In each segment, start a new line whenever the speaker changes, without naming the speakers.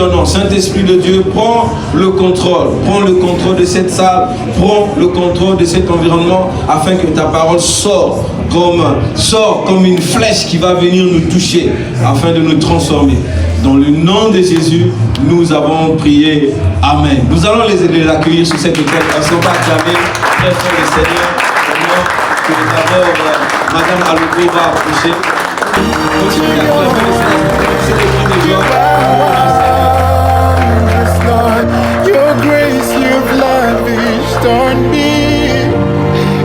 ton nom. Saint-Esprit de Dieu, prends le contrôle. Prends le contrôle de cette salle. Prends le contrôle de cet environnement afin que ta parole sorte comme une flèche qui va venir nous toucher afin de nous transformer. Dans le nom de Jésus, nous avons prié. Amen. Nous allons les accueillir sur cette tête. Parce qu'on va acclamer très fort le Seigneur. Que d'abord, Madame Alouko va approcher. Continuez d'acclamer le Seigneur. C'est le cri de joie.
Your grace you've lavished on me,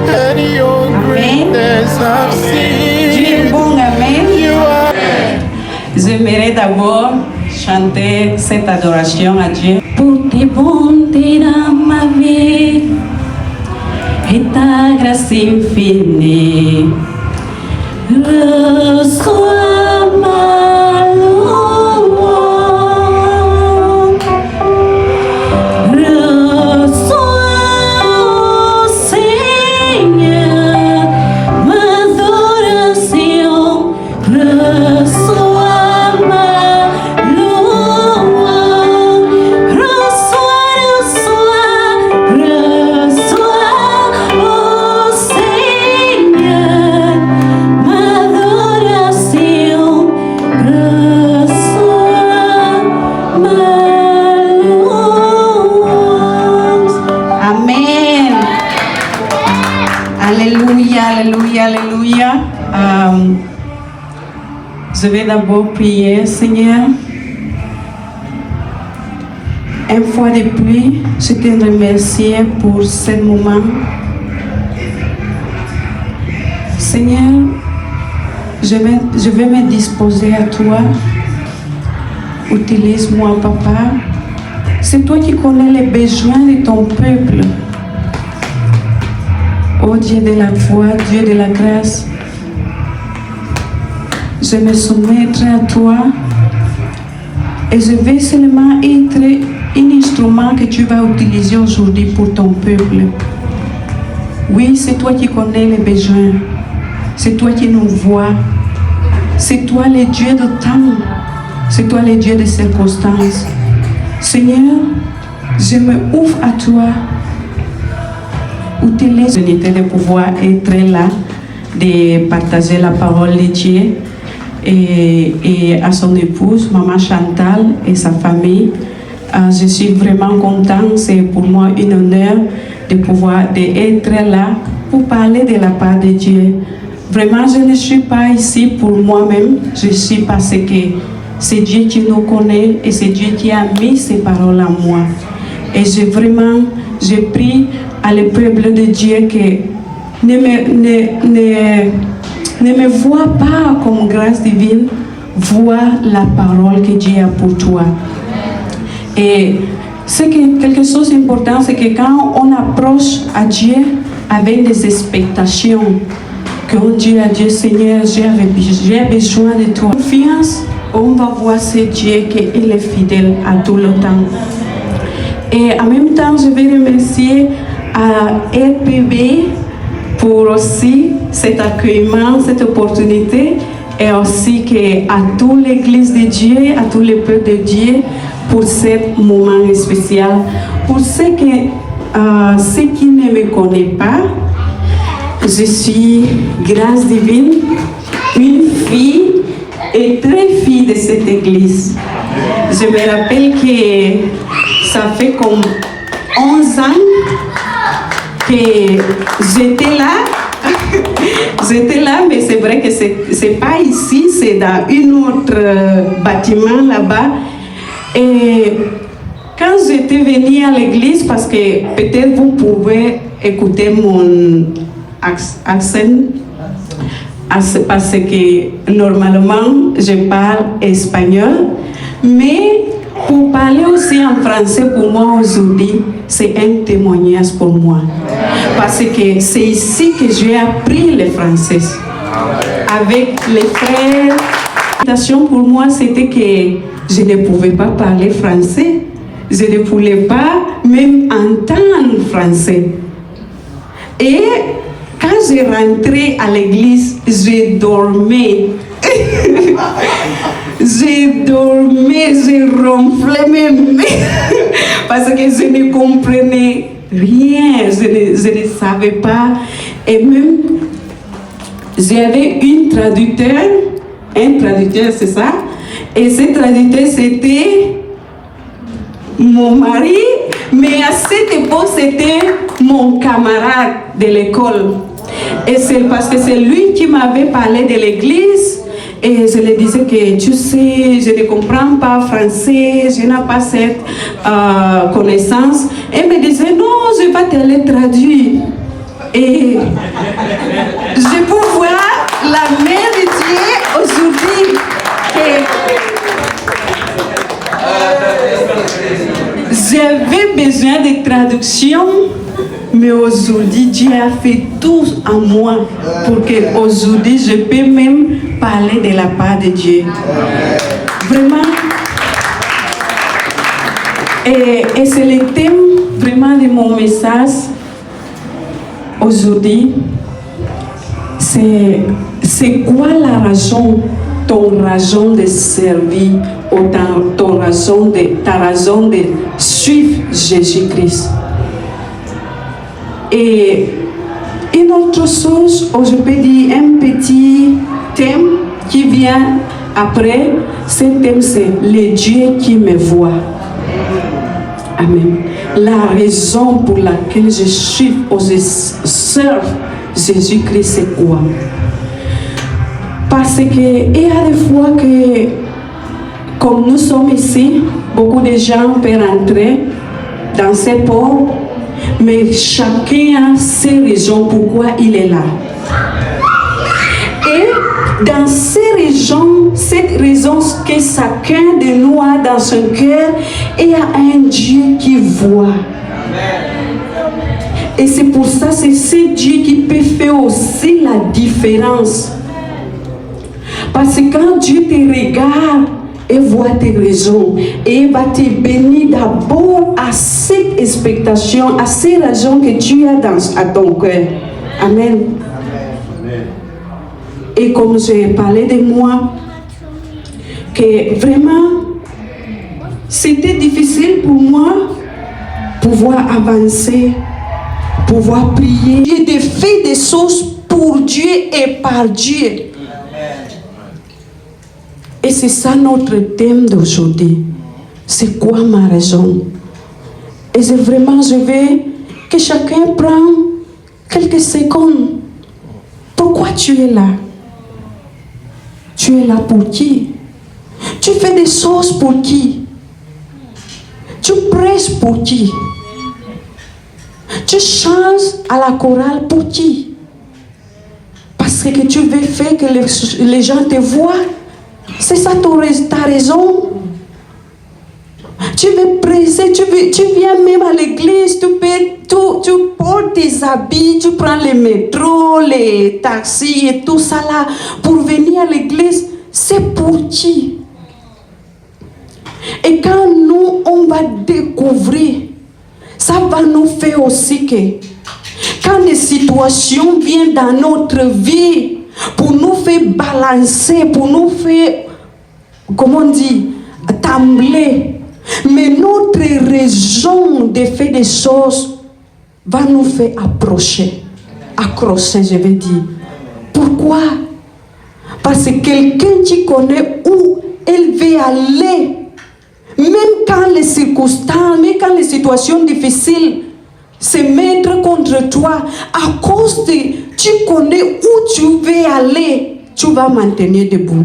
and your greatness I've seen.
Dieu est bon, amen. J'aimerais d'abord chanter cette adoration à Dieu. Pour tes bontés dans ma vie et ta grâce infinie, reçois ma louange. Reçois, ô Seigneur, ma adoration. Reçois Alléluia. Je vais d'abord prier, Seigneur. Une fois de plus, je te remercie pour ce moment. Seigneur, je vais me disposer à toi. Utilise-moi, Papa. C'est toi qui connais les besoins de ton peuple. Ô Dieu de la foi, Dieu de la grâce, je me soumettrai à toi et je vais seulement être un instrument que tu vas utiliser aujourd'hui pour ton peuple. Oui, c'est toi qui connais les besoins, c'est toi qui nous vois, c'est toi le Dieu de temps, c'est toi le Dieu des circonstances. Seigneur, je me ouvre à toi. Utilise l'unité de pouvoir être là, de partager la parole de Dieu et à son épouse, Maman Chantal et sa famille. Je suis vraiment contente, c'est pour moi un honneur de pouvoir être là pour parler de la part de Dieu. Vraiment, je ne suis pas ici pour moi-même, je suis parce que c'est Dieu qui nous connaît et c'est Dieu qui a mis ces paroles en moi. Et j'ai pris à le peuple de Dieu que ne me vois pas comme grâce divine, vois la parole que Dieu a pour toi. Et quelque chose d'important, c'est que quand on approche à Dieu avec des expectations, que on dit à Dieu, Seigneur, j'ai besoin de toi. Confiance, on va voir ce Dieu qu'il est fidèle à tout le temps. Et en même temps, je vais remercier à RPB pour aussi cet accueillement, cette opportunité, et aussi à toute l'Église de Dieu, à tout le peuple de Dieu, pour ce moment spécial. Pour ceux qui ne me connaissent pas, je suis Grâce Divine, une fille et très fille de cette Église. Je me rappelle que ça fait comme 11 ans que j'étais là. J'étais là, mais c'est vrai que c'est pas ici, c'est dans un autre bâtiment là-bas. Et quand j'étais venue à l'église, parce que peut-être vous pouvez écouter mon accent, parce que normalement je parle espagnol, mais pour parler aussi en français, pour moi aujourd'hui, c'est un témoignage pour moi. Parce que c'est ici que j'ai appris le français. Avec les frères. La situation pour moi, c'était que je ne pouvais pas parler français. Je ne pouvais pas même entendre français. Et quand je rentrais à l'église, je dormais. J'ai dormi, j'ai ronflé même parce que je ne comprenais rien, je ne savais pas. Et même, j'avais un traducteur, c'est ça. Et ce traducteur, c'était mon mari, mais à cette époque, c'était mon camarade de l'école. Et c'est parce que c'est lui qui m'avait parlé de l'église. Et je lui disais que, tu sais, je ne comprends pas français, je n'ai pas cette connaissance. Et il me disait, non, je vais te le traduire. Et je peux voir la main de Dieu aujourd'hui. J'avais besoin de traduction, mais aujourd'hui, Dieu a fait tout en moi pour que aujourd'hui, je peux même parler de la part de Dieu. Vraiment. Et c'est le thème vraiment de mon message aujourd'hui. C'est quoi la raison, ton raison de servir ou ta raison de suivre Jésus-Christ? Et une autre chose, ou je peux dire un petit thème qui vient après, ce thème c'est le Dieu qui me voit. Amen. La raison pour laquelle je suis ou je sers Jésus-Christ, c'est quoi? Parce que il y a des fois que, comme nous sommes ici, beaucoup de gens peuvent entrer dans ces ports, mais chacun a ses raisons pourquoi il est là. Et dans ces raisons, cette raison que chacun de nous a dans son cœur, il y a un Dieu qui voit. Et c'est pour ça, c'est ce Dieu qui peut faire aussi la différence. Parce que quand Dieu te regarde et voit tes raisons, et il va te bénir d'abord à cette expectation, à ces raisons que tu as à ton cœur. Amen. Et comme j'ai parlé de moi, que vraiment, c'était difficile pour moi pouvoir avancer, pouvoir prier. J'ai fait des choses pour Dieu et par Dieu. Et c'est ça notre thème d'aujourd'hui. C'est quoi ma raison? Et c'est vraiment, je veux que chacun prenne quelques secondes. Pourquoi tu es là? Tu es là pour qui? Tu fais des choses pour qui? Tu prêches pour qui? Tu chantes à la chorale pour qui? Parce que tu veux faire que les gens te voient. C'est ça ta raison. Tu veux prêcher, tu viens même à l'église, tu portes tes habits, tu prends les métros, les taxis et tout ça là pour venir à l'église. C'est pour qui? Et quand nous, on va découvrir, ça va nous faire aussi que quand des situations viennent dans notre vie pour nous faire balancer, pour nous faire, comment on dit, trembler, mais notre raison de faire des choses va nous faire accrocher, je vais dire. Pourquoi? Parce que quelqu'un qui connaît où elle veut aller, même quand les circonstances, même quand les situations difficiles se mettent contre toi, à cause de tu connais où tu veux aller, tu vas maintenir debout.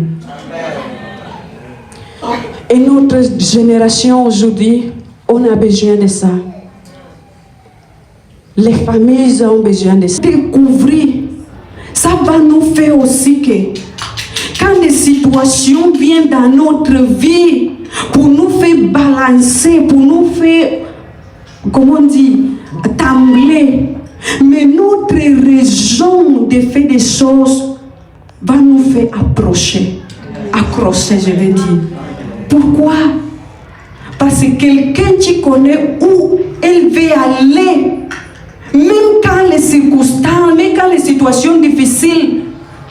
Et notre génération aujourd'hui, on a besoin de ça. Les familles ont besoin de ça. Découvrir, ça va nous faire aussi que quand des situations viennent dans notre vie pour nous faire balancer, pour nous faire, comment on dit, trembler, mais notre raison de faire des choses va nous faire accrocher, je vais dire. Pourquoi? Parce que quelqu'un qui connaît où elle veut aller, même quand les circonstances, même quand les situations difficiles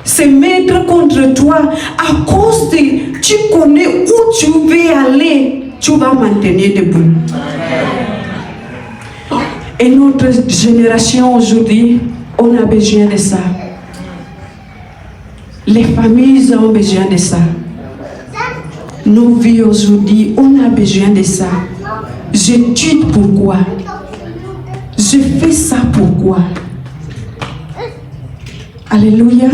se mettre contre toi à cause de tu connais où tu veux aller, tu vas maintenir debout. Et notre génération aujourd'hui, on a besoin de ça. Les familles ont besoin de ça. Nos vies aujourd'hui, on a besoin de ça. J'étudie pourquoi. Je fais ça pourquoi. Alléluia.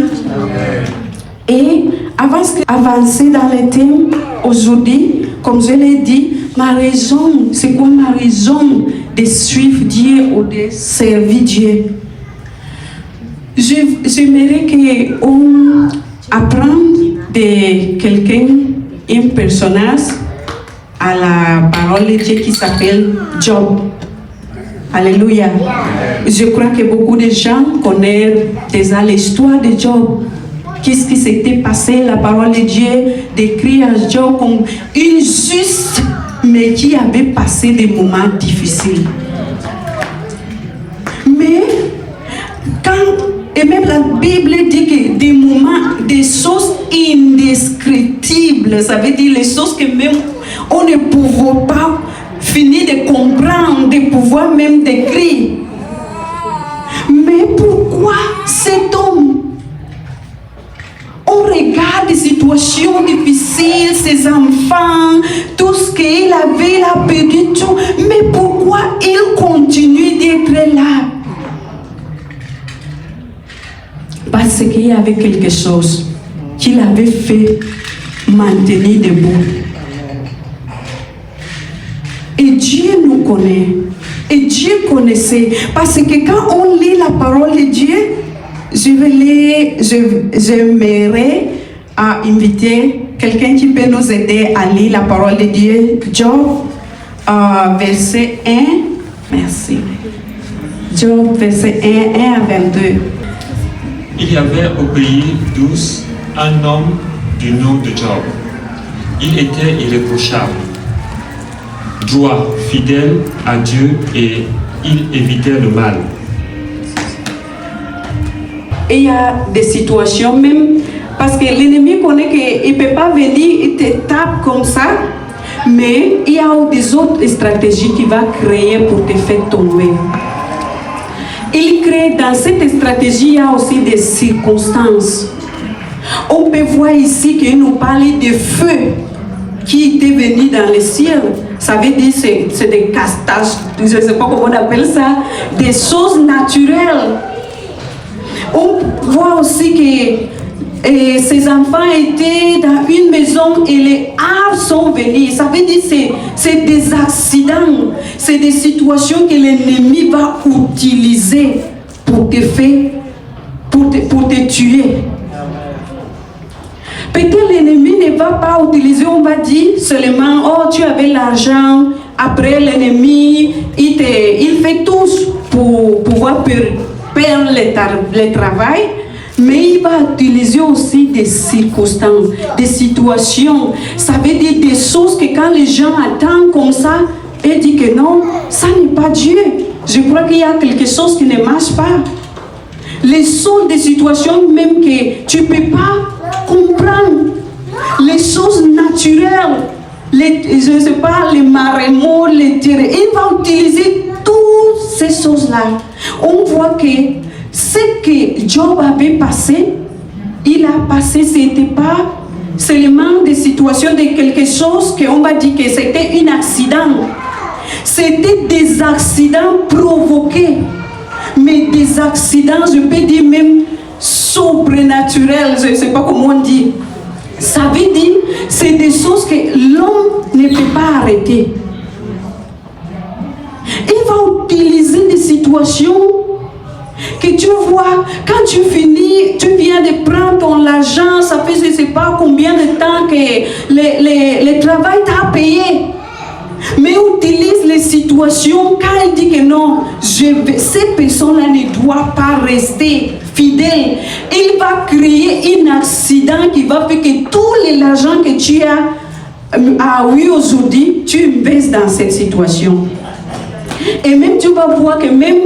Et avancer dans les thèmes aujourd'hui, comme je l'ai dit, ma raison, c'est quoi ma raison de suivre Dieu ou de servir Dieu? J'aimerais qu'on apprenne de quelqu'un, un personnage à la parole de Dieu qui s'appelle Job. Alléluia. Je crois que beaucoup de gens connaissent déjà l'histoire de Job. Qu'est-ce qui s'était passé? La parole de Dieu décrit à Job comme une juste, mais qui avait passé des moments difficiles. Mais et même la Bible dit que des moments, des choses indescriptibles, ça veut dire les choses que même on ne pouvait pas finir de comprendre, de pouvoir même décrire. Mais pourquoi cet homme? On regarde des situations difficiles, ses enfants, tout ce qu'il avait, il a perdu tout. Mais pourquoi il continue d'être là? Parce qu'il y avait quelque chose qu'il avait fait maintenir debout. Et Dieu nous connaît. Et Dieu connaissait. Parce que quand on lit la parole de Dieu, j'aimerais inviter quelqu'un qui peut nous aider à lire la parole de Dieu. Job, verset 1. Merci. Job, verset 1 à 22.
Il y avait au pays d'Uz un homme du nom de Job. Il était irréprochable, droit, fidèle à Dieu et il évitait le mal.
Et il y a des situations même, parce que l'ennemi connaît qu'il ne peut pas venir, il te tape comme ça, mais il y a des autres stratégies qu'il va créer pour te faire tomber. Il crée dans cette stratégie, il y a aussi des circonstances. On peut voir ici qu'il nous parle de feu qui était venu dans le ciel. Ça veut dire que c'est des castages, je ne sais pas comment on appelle ça, des choses naturelles. On voit aussi que ces enfants étaient dans une maison et les arbres sont venus. Ça veut dire que c'est des accidents, c'est des situations que l'ennemi va utiliser pour te faire, pour te tuer. Peut-être l'ennemi ne va pas utiliser, on va dire seulement, oh tu avais l'argent, après l'ennemi, il fait tout pour pouvoir perdre le travail. Mais il va utiliser aussi des circonstances, des situations. Ça veut dire des choses que quand les gens attendent comme ça, ils disent que non, ça n'est pas Dieu. Je crois qu'il y a quelque chose qui ne marche pas. Les choses, des situations même que tu ne peux pas comprendre. Les choses naturelles, je ne sais pas, les marémots, les terrains. Il va utiliser toutes ces choses-là. On voit que ce que Job avait passé, il a passé, ce n'était pas seulement des situations de quelque chose qu'on va dire que c'était un accident. C'était des accidents provoqués, mais des accidents, je peux dire même surnaturels, je ne sais pas comment on dit. Ça veut dire c'est des choses que l'homme ne peut pas arrêter. Il va utiliser des situations que tu vois, quand tu finis, tu viens de prendre ton argent, ça fait je ne sais pas combien de temps que le travail t'a payé. Mais utilise les situations quand il dit que non, cette personne-là ne doit pas rester fidèle. Il va créer un accident qui va faire que tout l'argent que tu as eu aujourd'hui, tu investis dans cette situation. Et même tu vas voir que même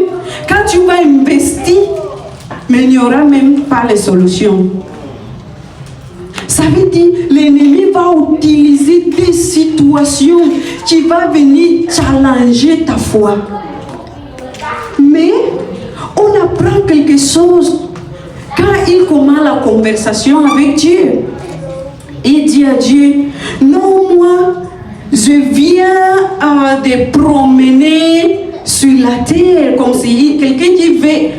quand tu vas investir, mais il n'y aura même pas les solutions. Ça veut dire l'ennemi va utiliser des situations qui vont venir challenger ta foi. Mais on apprend quelque chose quand il commence la conversation avec Dieu. Il dit à Dieu, non, moi, je viens de promener sur la terre, comme si quelqu'un qui veut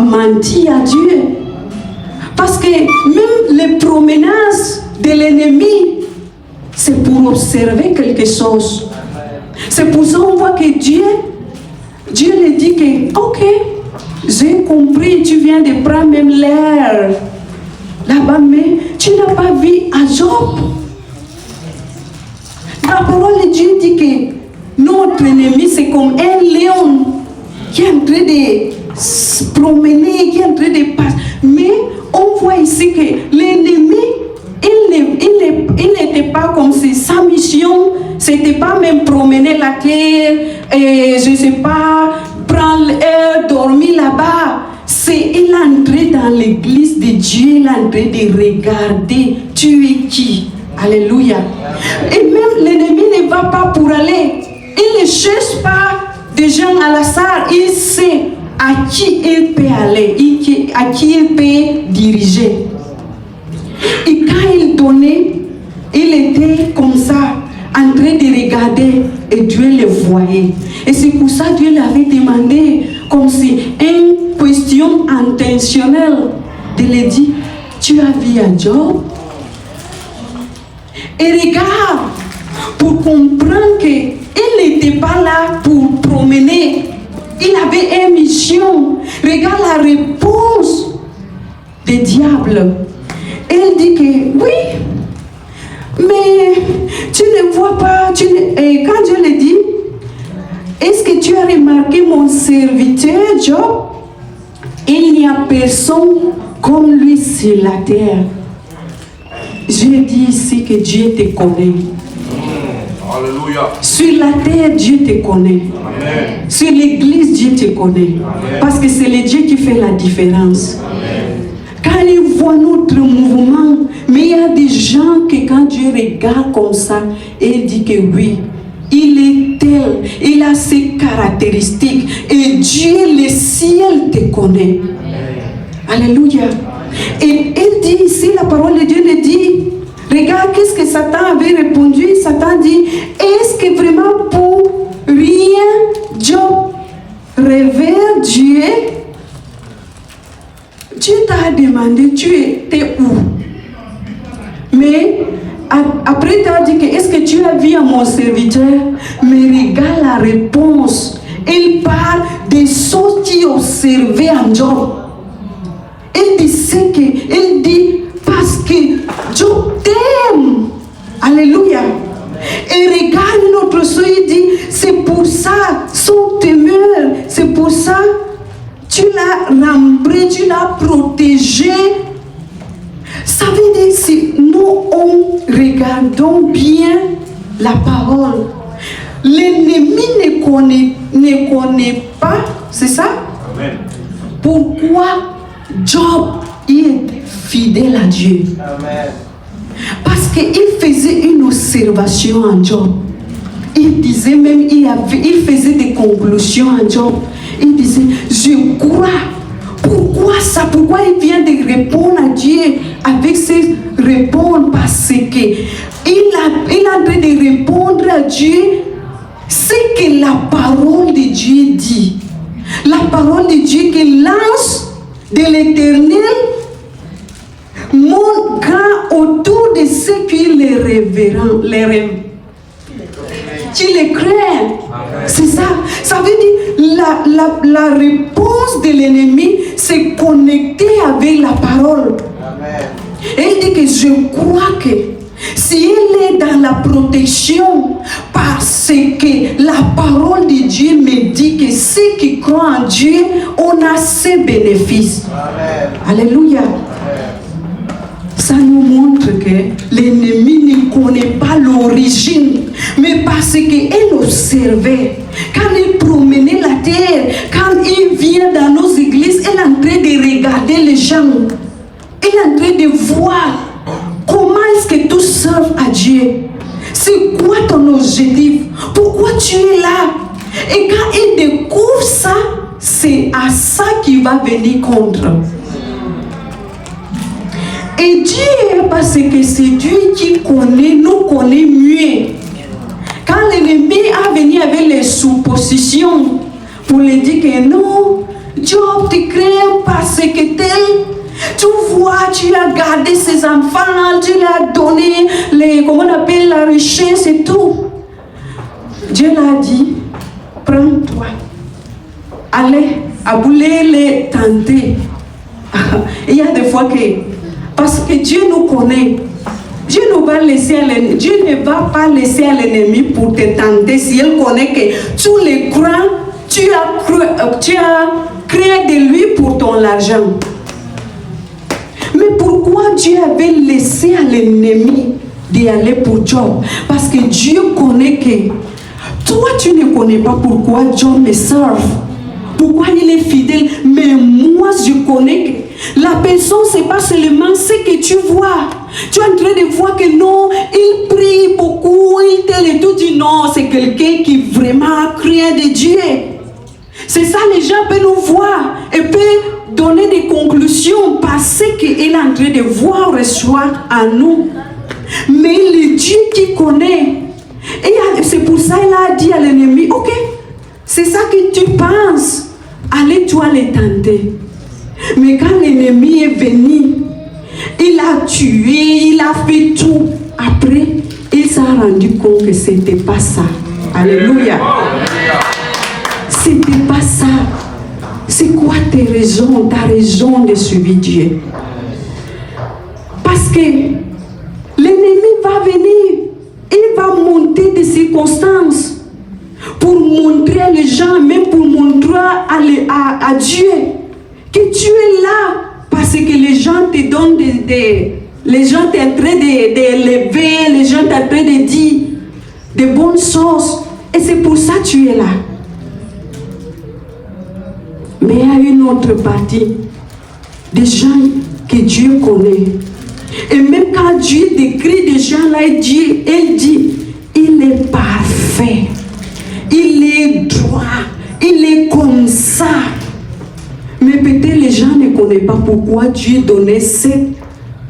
mentir à Dieu. Parce que même les promenades de l'ennemi, c'est pour observer quelque chose. C'est pour ça qu'on voit que Dieu lui dit que, ok, j'ai compris, tu viens de prendre même l'air là-bas, mais tu n'as pas vu à Job. La parole de Dieu dit que notre ennemi, c'est comme un lion qui est en train de se promener, qui est en train de passer. Mais on voit ici que l'ennemi, il n'était pas comme si sa mission, c'était pas même promener la terre, et je ne sais pas, prendre l'air, dormir là-bas. Il est entré dans l'église de Dieu, il est en train de regarder, tu es qui? Alléluia. Et même l'ennemi ne va pas pour aller. Il ne cherche pas des gens à l'hasard. Il sait à qui il peut aller, à qui il peut diriger. Et quand il donnait, il était comme ça, en train de regarder, et Dieu le voyait. Et c'est pour ça que Dieu l'avait demandé, comme si une question intentionnelle, de lui dire, tu as vu à Job? Et regarde, pour comprendre qu'il n'était pas là pour promener, il avait une mission. Regarde la réponse du diable. Il dit que oui, mais tu ne vois pas. Et quand Dieu le dit, est-ce que tu as remarqué mon serviteur Job? Il n'y a personne comme lui sur la terre. Je dis ici que Dieu te connaît.
Alléluia.
Sur la terre, Dieu te connaît. Amen. Sur l'église, Dieu te connaît. Amen. Parce que c'est le Dieu qui fait la différence. Amen. Quand il voit notre mouvement, mais il y a des gens que quand Dieu regarde comme ça, il dit que oui, il est tel, il a ses caractéristiques. Et Dieu, le ciel, te connaît. Amen. Alléluia. Et il dit ici, la parole de Dieu le dit, regarde qu'est-ce que Satan avait répondu. Satan dit, est-ce que vraiment pour rien Job révère Dieu? Dieu t'a demandé, tu étais où? Mais après tu as dit que est-ce que tu as vu à mon serviteur? Mais regarde la réponse. Il parle des choses qui observaient en Job. Il dit parce que Job t'aime. Alléluia. Et regarde notre soeur, il dit, c'est pour ça, son temeur, c'est pour ça, tu l'as rembré, tu l'as protégé. Ça veut dire, si nous regardons bien la parole, l'ennemi ne connaît pas, c'est ça? Amen. Pourquoi Job il était fidèle à Dieu. Amen. Parce qu'il faisait une observation en Job. Il disait même, il faisait des conclusions en Job. Il disait, je crois. Pourquoi ça? Pourquoi il vient de répondre à Dieu avec ces réponses? Parce que il est en train de répondre à Dieu ce que la parole de Dieu dit. La parole de Dieu qui lance de l'Éternel monte grand autour de ceux qui les révérent, qui les craignent. C'est ça. Ça veut dire la réponse de l'ennemi, c'est connecté avec la parole. Amen. Et il dit que je crois que s'il est dans la protection, parce que la parole de Dieu me dit que ceux qui croient en Dieu, on a ses bénéfices. Amen. Alléluia. Amen. Ça nous montre que l'ennemi ne connaît pas l'origine, mais parce qu'il observait. Quand il promenait la terre, quand il vient dans nos églises, il est en train de regarder les gens. Il est en train de voir Comment est-ce que tu serves à Dieu? C'est quoi ton objectif? Pourquoi tu es là? Et quand il découvre ça, c'est à ça qu'il va venir contre. Et Dieu, parce que c'est Dieu qui connaît, nous connaît mieux. Quand l'ennemi a venu avec les suppositions pour lui dire que non, Job te craint parce que tel, tu vois, tu as gardé ses enfants, tu lui as donné les, comment on appelle, la richesse et tout. Dieu l'a dit, prends-toi, allez, abouler les tenter. Il y a des fois que, parce que Dieu nous connaît, Dieu ne va laisser à l'ennemi, Dieu ne va pas laisser à l'ennemi pour te tenter si il connaît que tous les croix, tu as créé de lui pour ton argent. Mais pourquoi Dieu avait laissé à l'ennemi d'y aller pour Job? Parce que Dieu connaît que toi tu ne connais pas pourquoi Job me serve, pourquoi il est fidèle, mais moi je connais que la personne c'est pas seulement ce que tu vois. Tu es en train de voir que non, il prie beaucoup, il tel et tout, dit non, c'est quelqu'un qui vraiment craint de Dieu. C'est ça, les gens peuvent nous voir et peuvent donner des conclusions parce qu'il est en train de voir recevoir à nous. Mais le Dieu qui connaît, et c'est pour ça qu'il a dit à l'ennemi, ok, c'est ça que tu penses, allez toi les tenter. Mais quand l'ennemi est venu, il a tué, il a fait tout. Après, il s'est rendu compte que ce n'était pas ça. Alléluia. C'était pas ça. C'est quoi tes raisons, ta raison de suivre Dieu? Parce que l'ennemi va venir, il va monter des circonstances pour montrer à les gens, même pour montrer à Dieu que tu es là. Parce que les gens te donnent les gens sont en train d'élever, les gens sont en train de dire de bonnes choses. Et c'est pour ça que tu es là. Mais il y a une autre partie des gens que Dieu connaît. Et même quand Dieu décrit des gens là, il dit, il est parfait, il est droit, il est comme ça. Mais peut-être les gens ne connaissent pas pourquoi Dieu donnait cette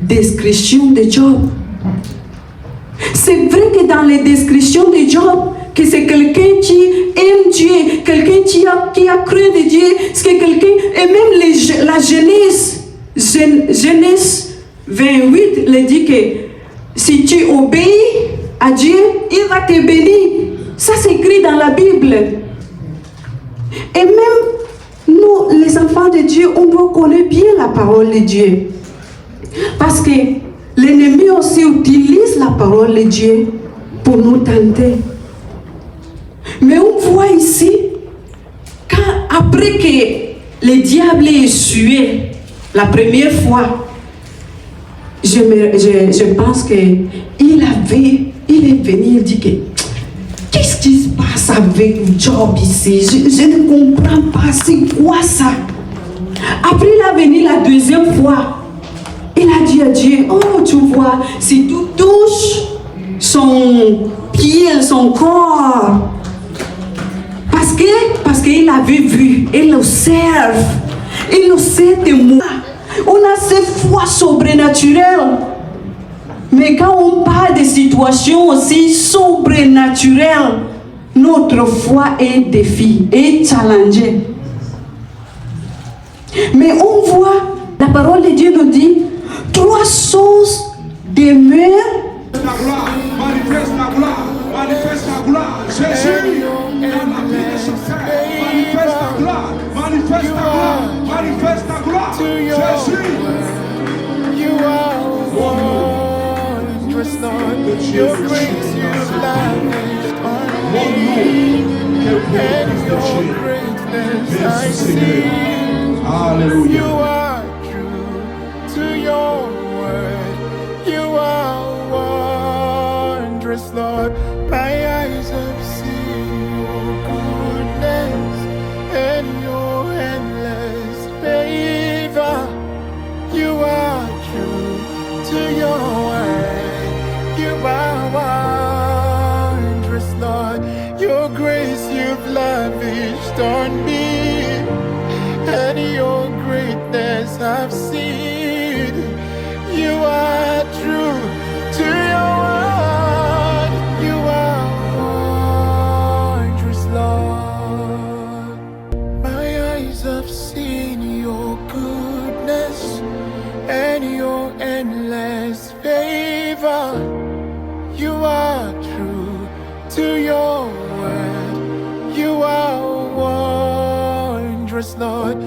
description de Job. C'est vrai que dans les descriptions de Job, que c'est quelqu'un qui aime Dieu, quelqu'un qui a cru de Dieu, c'est quelqu'un, et même la Genèse 28 le dit que si tu obéis à Dieu, il va te bénir. Ça c'est écrit dans la Bible. Et même nous, les enfants de Dieu, on doit connaître bien la parole de Dieu. Parce que l'ennemi aussi utilise la parole de Dieu pour nous tenter. Mais on voit ici, après que le diable est tué la première fois, je pense qu'il est venu, il dit que qu'est-ce qui se passe avec Job ici? Je ne comprends pas, c'est quoi ça? Après il est venu la deuxième fois, il a dit à Dieu, oh tu vois, si tu touches son pied, son corps, parce qu'il avait vu, il observe de moi. On a cette foi surnaturelle. Mais quand on parle de situations aussi surnaturelles, notre foi est défi, est challengée. Mais on voit, la parole de Dieu nous dit, trois choses demeurent.
La gloire, manifeste la gloire, manifeste la gloire. Jésus, dans la vie de chacun, manifeste la gloire, manifeste la gloire, manifeste la gloire. Jésus,
you are wondrous, Lord. Your grace you've lavished on me, and your greatness I see.
Alléluia.
You are true to your word. You are wondrous, Lord. My eyes have seen your goodness and your endless favor. You are true to your word. Your grace you've lavished on me, and your greatness I've seen. You are true to your word. You are wondrous, Lord. My eyes have seen your goodness and your endless favor. You are true to your word. You are wondrous, Lord.